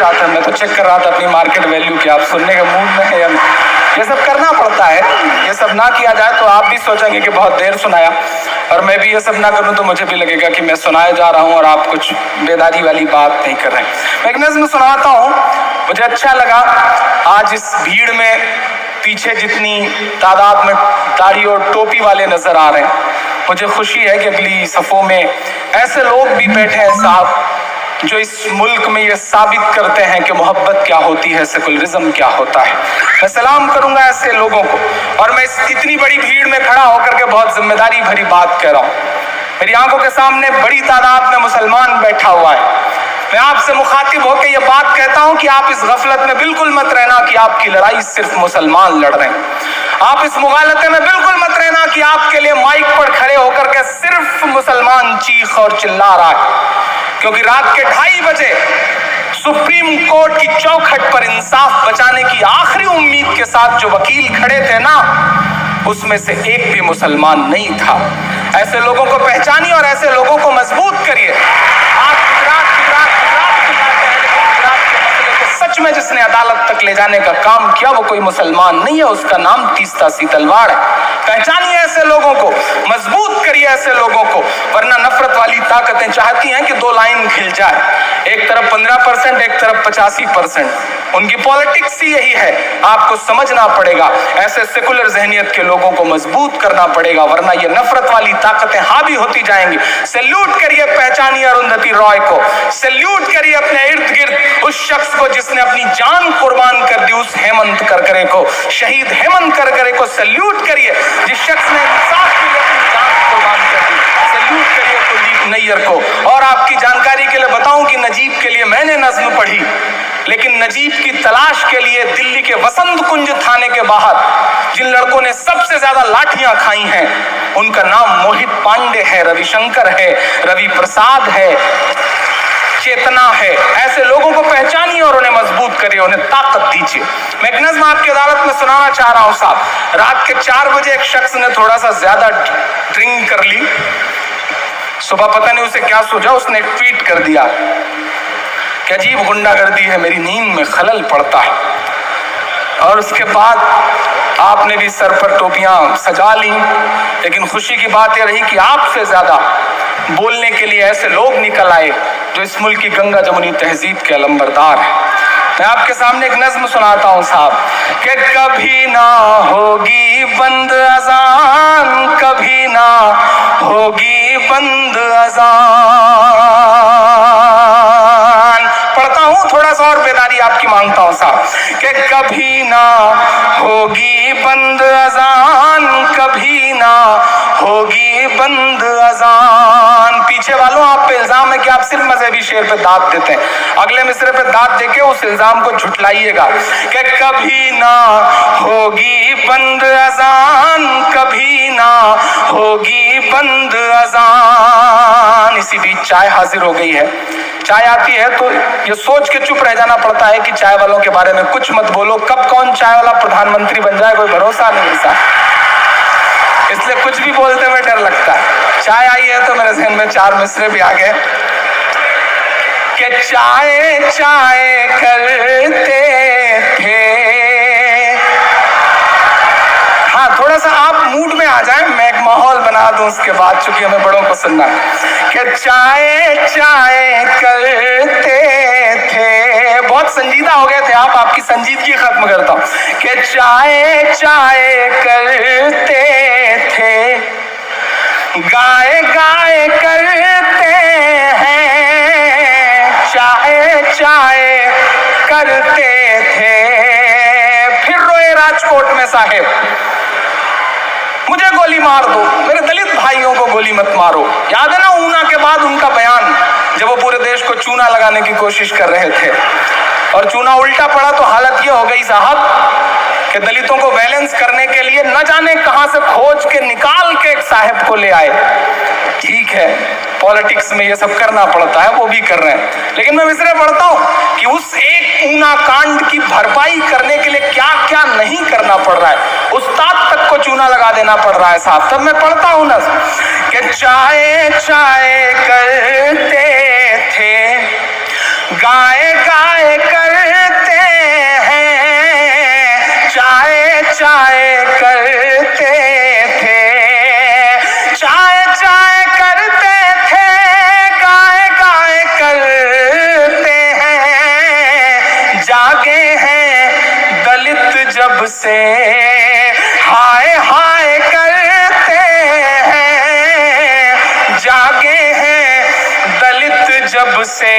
रहा था, मैं तो चेक कर रहा था अपनी मार्केट वैल्यू की, आप सुनने के मूड में है या नहीं। ये सब करना पड़ता है, ये सब ना किया जाए तो आप भी सोचेंगे कि बहुत देर सुनाया, और मैं भी ये सब ना करूं तो मुझे भी लगेगा कि मैं सुनाए जा रहा हूं और आप कुछ बेदारी वाली बात नहीं कर रहे हैं। मैं एक नज़्म सुनाता हूं, मुझे अच्छा लगा आज इस भीड़ में पीछे जितनी तादाद में दाढ़ी और टोपी वाले नजर आ रहे हैं, मुझे खुशी है कि अगली सफ़ों में ऐसे लोग भी बैठे हैं साहब जो इस मुल्क में ये साबित करते हैं कि मोहब्बत क्या होती है, सेकुलरिज्म क्या होता है। मैं सलाम करूंगा ऐसे लोगों को, और मैं इस इतनी बड़ी भीड़ में खड़ा होकर के बहुत जिम्मेदारी भरी बात कह रहा हूँ। मेरी आंखों के सामने बड़ी तादाद में मुसलमान बैठा हुआ है। मैं आपसे मुखातिब होकर ये बात कहता हूं कि आप इस गफलत में बिल्कुल मत रहना कि आपकी लड़ाई सिर्फ मुसलमान लड़ रहे हैं। आप इस मुगालते में बिल्कुल मत रहना कि आपके लिए माइक पर खड़े होकर के सिर्फ मुसलमान चीख और चिल्ला रहा है, क्योंकि रात के 2:30 बजे सुप्रीम कोर्ट की चौखट पर इंसाफ बचाने की आखिरी उम्मीद के साथ जो वकील खड़े थे ना, उसमें से एक भी मुसलमान नहीं था। ऐसे लोगों को पहचानिए और ऐसे लोगों को मजबूत करिए। आप गुजरात की बात हैं, लेकिन गुजरात के मसले को सच में जिसने अदालत तक ले जाने का काम किया वो कोई मुसलमान नहीं है, उसका नाम तीस्ता सीतलवाड़ है। पहचानिए ऐसे लोगों को, मजबूत करिए ऐसे लोगों को, वरना नफरत वाली ताकतें चाहती हैं कि 2 लाइन खिल जाए, एक तरफ 15%, एक तरफ 85%। उनकी पॉलिटिक्स ही यही है। आपको समझना पड़ेगा, ऐसे सेकुलर जहनियत के लोगों को मजबूत करना पड़ेगा, वरना ये नफरत वाली ताकतें हावी होती जाएंगी। सैल्यूट करिए, पहचानिए अरुंधति रॉय को, सैल्यूट करिए अपने इर्द गिर्द उस शख्स को जिसने अपनी जान कुर्बान कर दी, उस हेमंत करकरे को, शहीद हेमंत करकरे को सैल्यूट करिए, जिस शख्स ने इंसाफ के लिए अपनी जान कुर्बान कर दी। सैल्यूट करिए कुलदीप नैयर को। और आपकी जानकारी के लिए बताऊं कि नजीब के लिए मैंने नज्म पढ़ी, लेकिन नजीब की तलाश के लिए दिल्ली के वसंत कुंज थाने के बाहर जिन लड़कों ने सबसे ज्यादा लाठियां खाई हैं, उनका नाम मोहित पांडे है, रविशंकर है, रवि प्रसाद है, चेतना है। ऐसे लोगों को पहचानिए और उन्हें मजबूत करिए, उन्हें ताकत दीजिए। मैं एक नज़्म आपकी अदालत में सुनाना चाह रहा हूं साहब। रात के 4 बजे एक शख्स ने थोड़ा सा ज्यादा ड्रिंक कर ली, सुबह पता नहीं उसे क्या सूझा, उसने एक ट्वीट कर दिया कि अजीब गुंडागर्दी है, मेरी नींद में खलल पड़ता है। और उसके बाद आपने भी सर पर टोपियां सजा ली, लेकिन खुशी की बात यह रही कि आपसे ज्यादा बोलने के लिए ऐसे लोग निकल आए जो इस मुल्क की गंगा जमुनी तहजीब के अलंबरदार हैं। मैं आपके सामने एक नज्म सुनाता हूं साहब कि कभी ना होगी बंद अजान, कभी ना होगी बंद अजान। पढ़ता हूं, थोड़ा सा और बेदारी आपकी मांगता हूं साहब कि कभी ना होगी बंद अजान, कभी ना होगी बंद अजान। पीछे वालों, आप पे इल्जाम है कि आप सिर्फ मजहबी शेर पे दाद देते हैं, अगले मिसरे पे दाद देके उस इल्जाम को झुटलाइएगा कि कभी ना होगी बंद अजान, कभी ना होगी बंद अजान। इसी बीच चाय हाजिर हो गई है। चाय आती है तो ये सोच के चुप रह जाना पड़ता है कि चाय वालों के बारे में कुछ मत बोलो, कब कौन चाय वाला प्रधानमंत्री बन जाए कोई भरोसा नहीं सा, इसलिए कुछ भी बोलते हुए डर लगता है। चाय आई है तो मेरे जहन में 4 मिसरे भी आ गए कि चाय चाय करते थे। हाँ, थोड़ा सा आप मूड में आ जाए, मैं एक माहौल बना दूं उसके बाद, चूंकि हमें बड़ों को सुनना है कि चाय चाय करते थे। बहुत संजीदा हो गए थे आप, आपकी संजीदगी खत्म करता हूं कि चाय चाय करते थे, गाय गाय करते हैं, चाय चाय करते थे। फिर रोए राजकोट में साहेब, मुझे गोली मार दो, मेरे दलित भाइयों को गोली मत मारो। याद है ना ऊना के बाद उनका बयान, जब वो पूरे देश को चूना लगाने की कोशिश कर रहे थे और चूना उल्टा पड़ा तो हालत ये हो गई साहब कि दलितों को बैलेंस करने के लिए न जाने कहां से खोज के निकाल के एक साहब को ले आए। ठीक है, पॉलिटिक्स में ये सब करना पड़ता है, वो भी कर रहे हैं, लेकिन मैं मिसरे पढ़ता हूं कि उस एक ऊना कांड की भरपाई करने के लिए क्या क्या नहीं करना पड़ रहा है। उस्ताद तक को चूना लगा देना पड़ रहा है साहब। तब मैं पढ़ता हूं ना कि चाय चाय करते थे, गाए गाए करते हैं, चाय चाय करते थे, चाय चाय करते थे, गाए गाए करते हैं, जागे हैं दलित जब से, हाय हाय करते हैं, जागे हैं दलित जब से,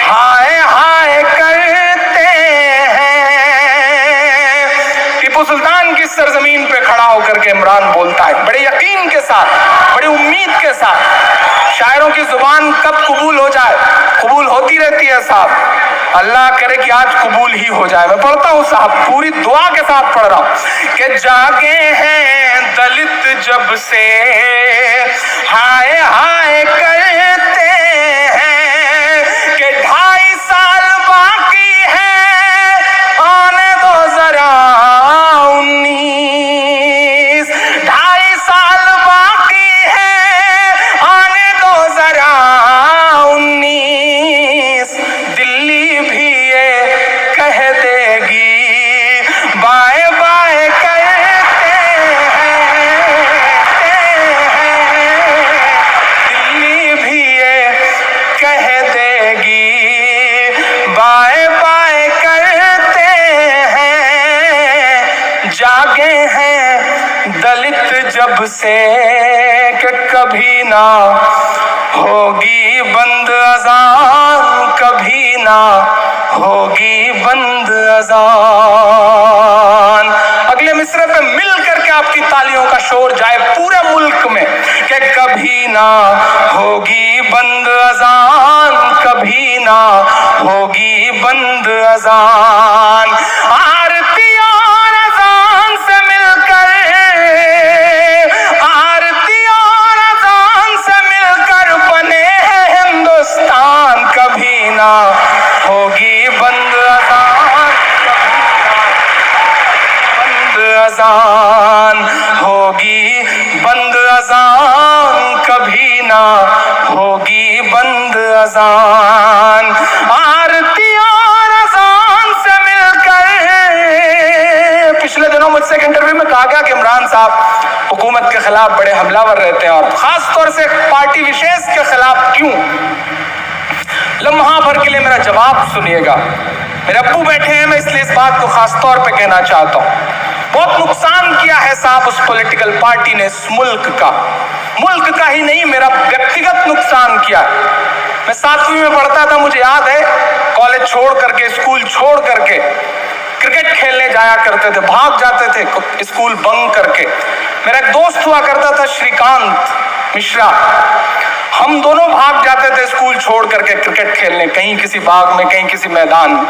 हाय हाय करते हैं। टीपू सुल्तान की सरजमीन पे खड़ा होकर के इमरान बोलता है बड़े यकीन के साथ, बड़ी उम्मीद के साथ। शायरों की जुबान कब कबूल हो जाए, कबूल होती रहती है साहब, अल्लाह करे कि आज कबूल ही हो जाए। मैं पढ़ता हूँ साहब, पूरी दुआ के साथ पढ़ रहा हूँ कि जागे हैं दलित जब से, हाय हाय करते हैं, कि 2.5 साल बाकी है, आने दो जरा 19, 2.5 साल बाकी है, आने दो जरा 19, दिल्ली भी ये कह देगी, बाय बाय करते हैं, दिल्ली भी ये कह देगी, बाय बाय करते हैं, जागे हैं दलित जब से, कि कभी ना होगी बंद अज़ान, कभी ना होगी बंद अज़ान। अगले मिसरे पे मिल करके आपकी तालियों का शोर जाए पूरे मुल्क में कि कभी ना होगी बंद अज़ान, कभी ना होगी बंद अज़ान। आरती और अज़ान से मिलकर, आरती और अज़ान से मिलकर बने हैं हिंदुस्तान, कभी ना होगी बंद अज़ान, बंद अज़ान होगी, बंद अज़ान कभी ना होगी बंद अज़ान। आरती और अज़ान से मिलकर, पिछले दिनों मुझसे एक इंटरव्यू में कहा गया कि इमरान साहब हुकूमत के खिलाफ बड़े हमलावर रहते हैं और खास तौर से पार्टी विशेष के खिलाफ क्यों। लम्हा भर के लिए मेरा जवाब सुनिएगा। मेरे अब्बू बैठे हैं, मैं इसलिए इस बात को खास तौर पे कहना चाहता हूँ। बहुत नुकसान किया है साहब उस पॉलिटिकल पार्टी ने इस मुल्क का ही नहीं, मेरा व्यक्तिगत नुकसान किया। मैं 7वीं में पढ़ता था, मुझे याद है, कॉलेज छोड़ करके, स्कूल छोड़ करके क्रिकेट खेलने जाया करते थे, भाग जाते थे स्कूल बंक करके। मेरा एक दोस्त हुआ करता था श्रीकांत मिश्रा, हम दोनों भाग जाते थे स्कूल छोड़ करके क्रिकेट खेलने, कहीं किसी बाग में, कहीं किसी मैदान में।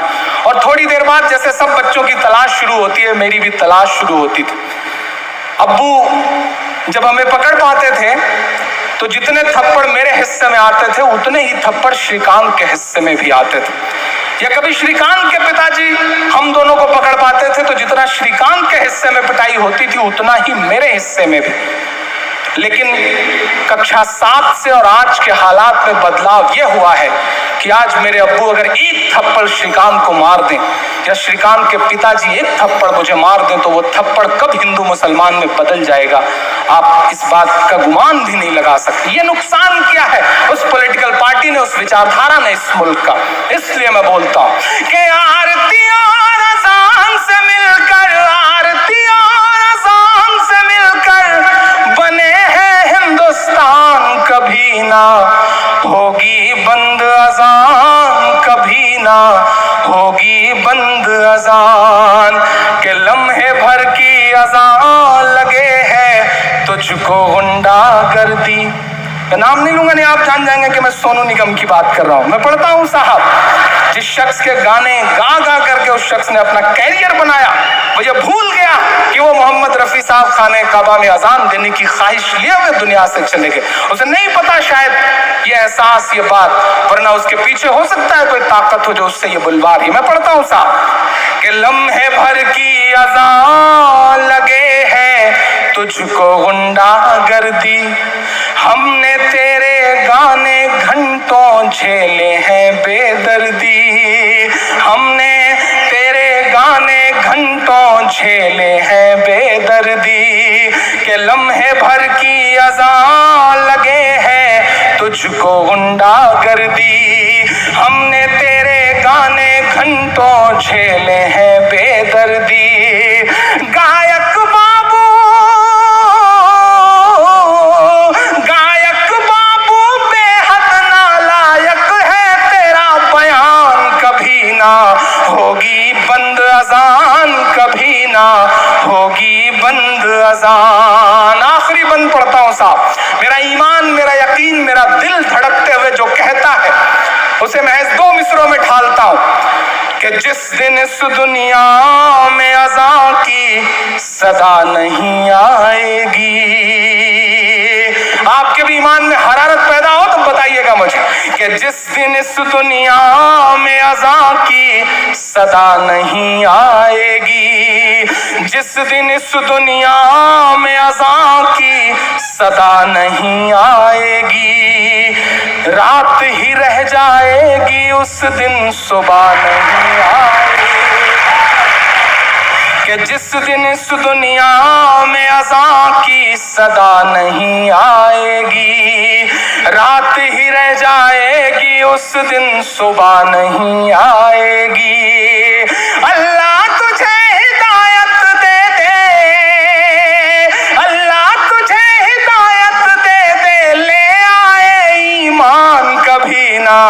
और थोड़ी देर बाद जैसे सब बच्चों की तलाश शुरू होती है, मेरी भी तलाश शुरू होती थी। अब्बू जब हमें पकड़ पाते थे तो जितने थप्पड़ मेरे हिस्से में आते थे उतने ही थप्पड़ श्रीकांत के हिस्से में भी आते थे। या कभी श्रीकांत के पिताजी हम दोनों को पकड़ पाते थे तो जितना श्रीकांत के हिस्से में पिटाई होती थी उतना ही मेरे हिस्से में भी। लेकिन कक्षा 7 से और आज के हालात में बदलाव यह हुआ है कि आज मेरे अब्बू अगर एक थप्पड़ श्रीकांत को मार दें या श्रीकांत के पिताजी एक थप्पड़ मुझे मार दें तो वो थप्पड़ कब हिंदू मुसलमान में बदल जाएगा, आप इस बात का गुमान भी नहीं लगा सकते। ये नुकसान किया है उस पॉलिटिकल पार्टी ने, उस विचारधारा ने इस मुल्क का। इसलिए मैं बोलता हूं कि आरती और अज़ान से मिलकर, आरती और अज़ान से मिलकर बने हैं हिंदुस्तान, कभी ना होगी बंद अज़ान, कभी ना होगी बंद अज़ान। के लम्हे भर की अज़ान लगे है तुझको गुंडागर्दी। मैं नाम नहीं लूंगा, नहीं आप जान जाएंगे कि मैं सोनू निगम की बात कर रहा हूं। मैं पढ़ता हूं साहब, जिस शख्स के गाने गा गा करके उस शख्स ने अपना कैरियर बनाया, वो ये भूल गया कि वो मोहम्मद रफी साहब खाने काबा में अजान देने की ख्वाहिश लिए हुए दुनिया से चले गए। उसे नहीं पता शायद ये एहसास, ये बात, वरना उसके पीछे हो सकता है कोई ताकत हो जो उससे ये बुलवा रही। मैं पढ़ता हूं साहब कि लम्हे भर की अजान लगे है तुझको गुंडागर्दी, हमने तेरे गाने घंटों झेले हैं बेदर्दी, हमने तेरे गाने घंटों झेले हैं बेदर्दी, के लम्हे भर की अज़ान लगे हैं तुझको गुंडागर्दी। हमने तेरे गाने घंटों झेले हैं बेदर्दी। गायक बाबू, गायक बाबू बेहद नालायक है तेरा बयान, कभी ना होगी बंद अजान, कभी ना होगी बंद अजान। आखिरी बंद पढ़ता हूं साहब। मेरा ईमान, मेरा यकीन, मेरा दिल धड़कते हुए जो कहता है उसे महज 2 मिसरों में ढालता हूं कि जिस दिन इस दुनिया में अज़ान की सदा नहीं आएगी। आपके भी ईमान में हरारत पैदा हो तो बताइएगा मुझे कि जिस दिन इस दुनिया में अज़ान की सदा नहीं आएगी, जिस दिन इस दुनिया में अज़ान की सदा नहीं आएगी, रात ही रह जाएगी उस दिन सुबह नहीं आएगी। कि जिस दिन इस दुनिया में अज़ान की सदा नहीं आएगी, रात ही रह जाएगी उस दिन सुबह नहीं आएगी। अल्लाह तुझे हिदायत दे दे, अल्लाह तुझे हिदायत दे दे, ले आए ईमान, कभी ना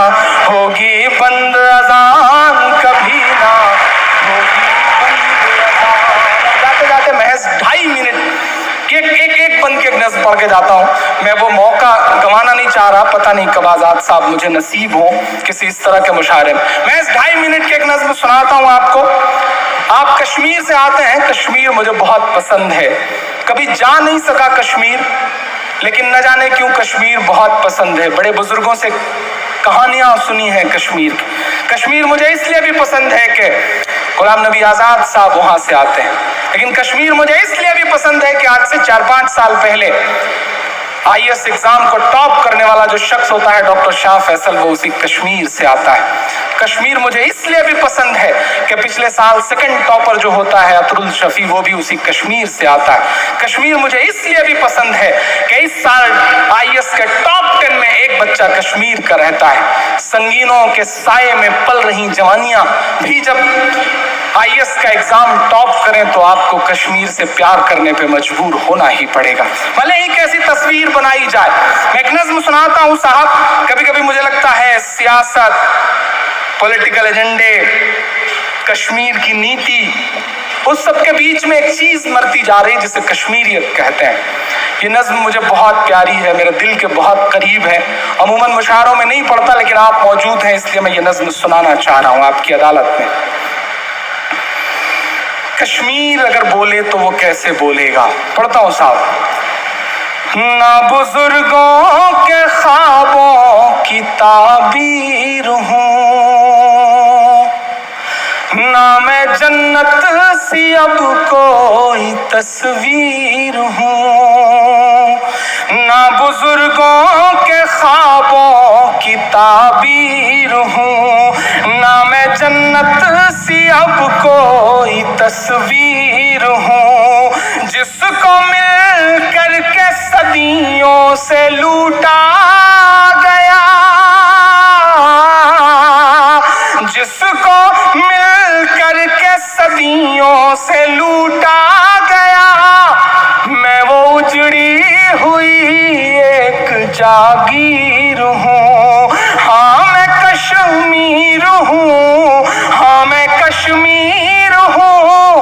होगी बंद अज़ान, कभी ना होगी बंद अज़ान। जाते जाते महज 2.5 मिनट एक बंद के नज़्म पढ़ के जाता हूँ। मैं वो मौका गंवाना नहीं चाह रहा, पता नहीं कब आज़ाद साहब मुझे नसीब हो किसी इस तरह के मुशायरे में। मैं इस 2.5 मिनट के एक नज़्म सुनाता हूँ आपको। आप कश्मीर से आते हैं, कश्मीर मुझे बहुत पसंद है, कभी जा नहीं सका कश्मीर, लेकिन न जाने क्यों कश्मीर बहुत पसंद है। बड़े बुजुर्गों से कहानियां सुनी हैं कश्मीर की। कश्मीर मुझे इसलिए भी पसंद है कि गुलाम नबी आज़ाद साहब वहां से आते हैं, लेकिन कश्मीर मुझे इसलिए भी पसंद है कि आज से 4-5 साल पहले IAS एग्जाम को टॉप करने वाला जो शख्स होता है डॉक्टर शाह फैसल, वो उसी कश्मीर से आता है। कश्मीर मुझे इसलिए भी पसंद है कि पिछले साल सेकंड टॉपर जो होता है अतरुल शफी, वो भी उसी कश्मीर से आता है। कश्मीर मुझे इसलिए भी पसंद है कि इस साल IAS के टॉप 10 में एक बच्चा कश्मीर का रहता है। संगीनों के साये में पल रही जवानियां भी जब IAS का एग्जाम टॉप करें तो आपको कश्मीर से प्यार करने पे मजबूर होना ही पड़ेगा, भले ही कैसी तस्वीर बनाई जाए। मैं एक नज़्म सुनाता हूँ साहब। कभी कभी मुझे लगता है सियासत, पॉलिटिकल एजेंडे, कश्मीर की नीति, उस सब के बीच में एक चीज मरती जा रही है जिसे कश्मीरियत कहते हैं। ये नज़्म मुझे बहुत प्यारी है, मेरे दिल के बहुत करीब है। अमूमन मुशायरों में नहीं पढ़ता, लेकिन आप मौजूद हैं इसलिए मैं ये नज़्म सुनाना चाह रहा हूँ आपकी अदालत में। कश्मीर अगर बोले तो वो कैसे बोलेगा, पढ़ता हूँ साहब। ना बुजुर्गों के ख्वाबों की ताबीर हूँ, ना मैं जन्नत सी अब कोई तस्वीर हूँ, ना बुजुर्गों के ख्वाबों की ताबीर हूँ, ना मैं जन्नत सी अब कोई तस्वीर हूँ, जिसको मिल करके सदियों से लूटा गया, जिसको मिल करके सदियों से लूटा गया, मैं वो उजड़ी हुई एक जागीर हूँ। हाँ मैं कश्मीर हूँ, हाँ मैं कश्मीर हूँ,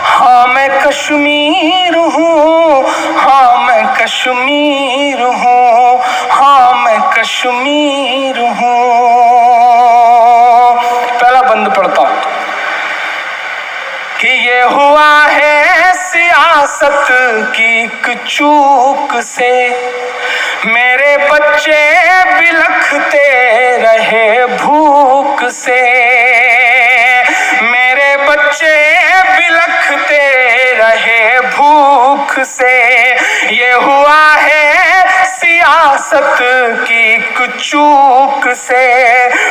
हाँ मैं कश्मीर हूँ, हाँ मैं कश्मीर हूँ, हाँ मैं कश्मीर हूँ। पहला बंद पढ़ता हूँ कि ये हुआ है सियासत की एक चूक से, मेरे बच्चे बिलखते रहे भूख से, मेरे बच्चे बिलखते रहे भूख से। ये हुआ है विरासत की एक चूक से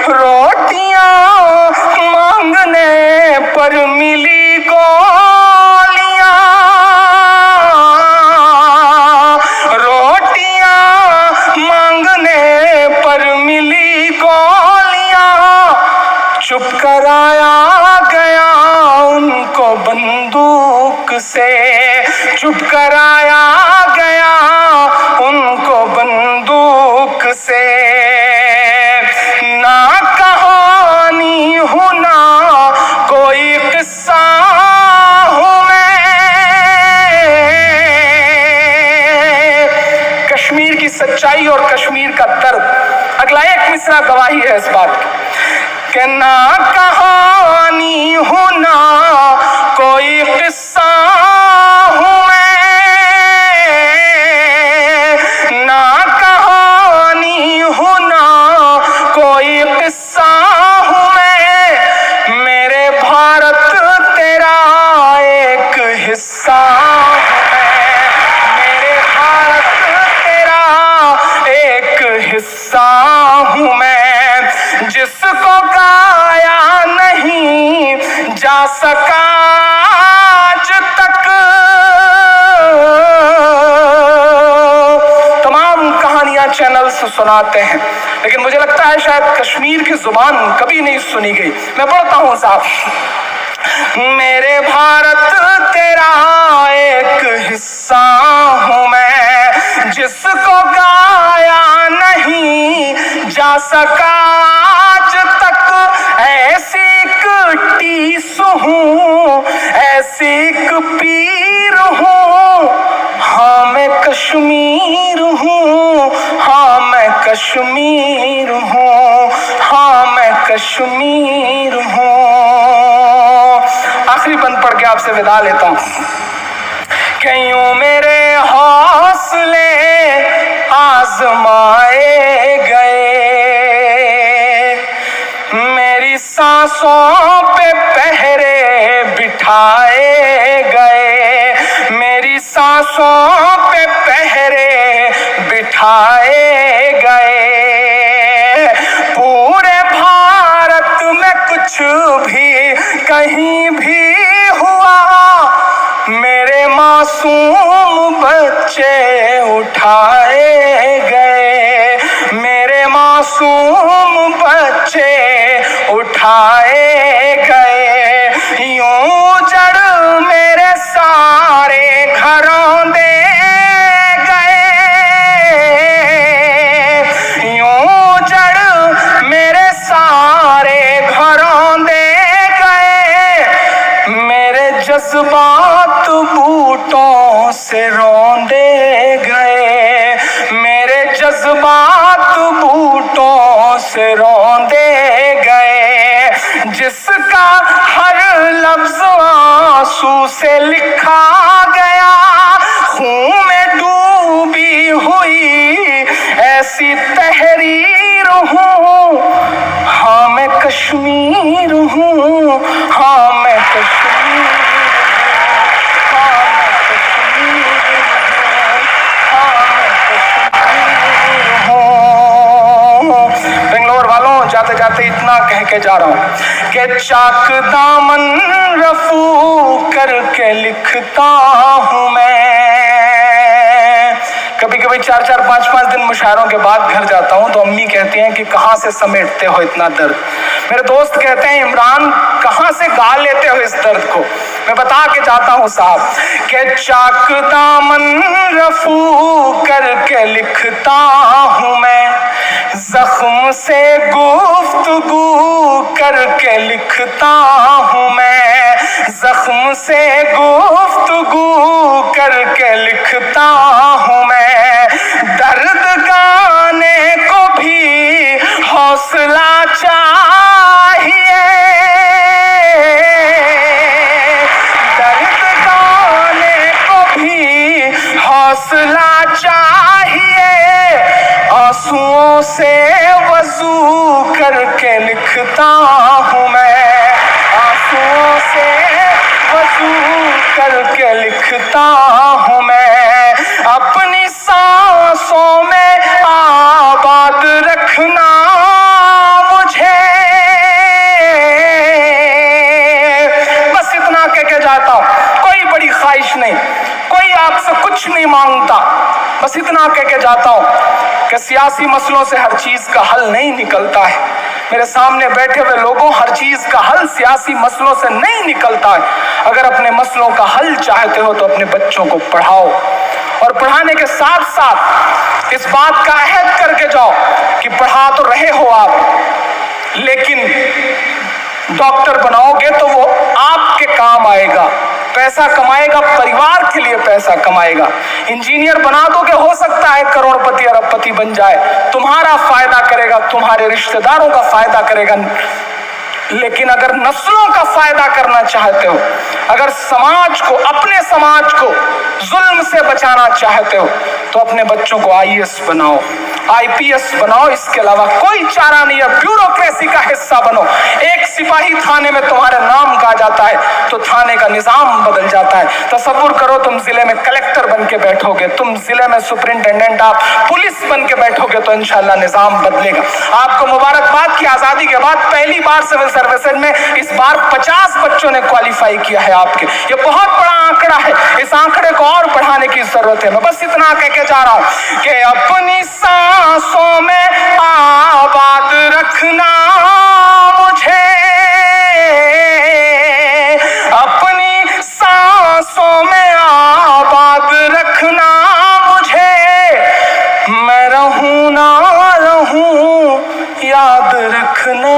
रोटियां मांगने पर मिली गोलियां, रोटियां मांगने पर मिली गोलियां, चुप कराया गया उनको बंदूक से, चुप कराया गया उनको बंदूक से। ना कहानी हूँ ना कोई किस्सा हूँ मैं, कश्मीर की सच्चाई और कश्मीर का दर्द। अगला एक मिसरा गवाही है इस बात की कि ना कहानी हूँ ना कोई किस्सा हूँ मैं, ना कहानी हूँ ना कोई किस्सा हूँ मैं, मेरे भारत तेरा एक हिस्सा हूँ मैं, मेरे भारत तेरा एक हिस्सा हूँ मैं, जिसको गाया नहीं जा सका आज तक। तमाम कहानियां चैनल से सुनाते हैं, लेकिन मुझे लगता है शायद कश्मीर की जुबान कभी नहीं सुनी गई। मैं पढ़ता हूं साहब, मेरे भारत तेरा एक हिस्सा हूँ मैं, जिसको गाया नहीं जा सका आज तक, ऐसी एक टीस हूँ, ऐसी एक पीर हूँ, हाँ मैं कश्मीर हूँ, हाँ मैं कश्मीर हूँ, हाँ मैं कश्मीर हूँ। आखिरी बंद पढ़ के आपसे विदा लेता हूँ कि यूं मेरे हौसले आजमाए गए, मेरी सांसों पे पहरे बिठाए गए, मेरी सांसों पे पहरे बिठाए गए, पूरे भारत में कुछ भी कहीं भी हुआ, मेरे मासूम बच्चे उठाए गए, मेरे मासूम बच्चे उठाए गए, यूं जड़ मेरे सारे घरों दे गए, यूं जड़ मेरे सारे घरों दे गए, मेरे जज्बात बूटों से रौंदे गए, मेरे जज्बात बूटों से रौंदे गए, जिसका हर लफ्ज आंसू से लिखा गया, खून में डूबी हुई ऐसी तहरीर हूँ, हाँ मैं कश्मीर हूँ, हाँ मैं कश्मीर, हाँ मैं कश्मीर, हाँ मैं कश्मीर हूँ। बेंगलोर वालों, जाते जाते इतना कह के जा रहा हूँ कि चाक दामन रफू करके लिखता हूँ मैं। कभी कभी 4-4, 5-5 दिन मुशायरों के बाद घर जाता हूँ तो अम्मी कहती हैं कि कहाँ से समेटते हो इतना दर्द। मेरे दोस्त कहते हैं इमरान कहाँ से गा लेते हो इस दर्द को। मैं बता के जाता हूँ साहब कि चाक दामन रफू करके लिखता हूँ मैं, जख्म से गुफ्तगू करके लिखता हूँ मैं, जख्म से गुफ्तगू करके लिखता हूँ मैं, दर्द गाने को भी हौसला चाहिए, दर्द गाने को भी हौसला चाहिए, आंसुओं से वजू करके लिखता हूँ मैं, आंसुओं से वजू करके लिखता हूँ मैं, अपनी सांसों में बस इतना कह के जाता हूं कि सियासी मसलों से हर चीज का हल नहीं निकलता है। मेरे सामने बैठे हुए लोगों, हर चीज का हल सियासी मसलों से नहीं निकलता है। अगर अपने मसलों का हल चाहते हो तो अपने बच्चों को पढ़ाओ, और पढ़ाने के साथ साथ इस बात का अहद करके जाओ कि पढ़ा तो रहे हो आप, लेकिन डॉक्टर बनाओगे तो वो आपके काम आएगा, पैसा कमाएगा, परिवार के लिए पैसा कमाएगा। इंजीनियर बना दोगे, हो सकता है करोड़पति अरबपति बन जाए, तुम्हारा फायदा करेगा, तुम्हारे रिश्तेदारों का फायदा करेगा। लेकिन अगर नस्लों का फायदा करना चाहते हो, अगर समाज को, अपने समाज को जुल्म से बचाना चाहते हो, तो अपने बच्चों को आईएएस बनाओ, आईपीएस बनाओ। इसके अलावा कोई चारा नहीं है। ब्यूरोक्रेसी का हिस्सा बनो। एक सिपाही थाने में तुम्हारा नाम कहा जाता है तो थाने का निजाम बदल जाता है। तसव्वुर करो तुम जिले में कलेक्टर बन के बैठोगे, तुम जिले में सुपरिंटेंडेंट, आप पुलिस बन के बैठोगे तो इंशाल्लाह निजाम बदलेगा। आपको मुबारकबाद की आजादी के बाद पहली बार सिविल सर्विसेज में इस बार 50 बच्चों ने क्वालिफाई किया है आपके। ये बहुत बड़ा आंकड़ा है, इस आंकड़े को और बढ़ाने की जरूरत है। मैं बस इतना कह के जा रहा हूं कि अपनी सांसों में आबाद रखना मुझे, अपनी सांसों में आबाद रखना मुझे, मैं रहूं ना रहूं याद रखना।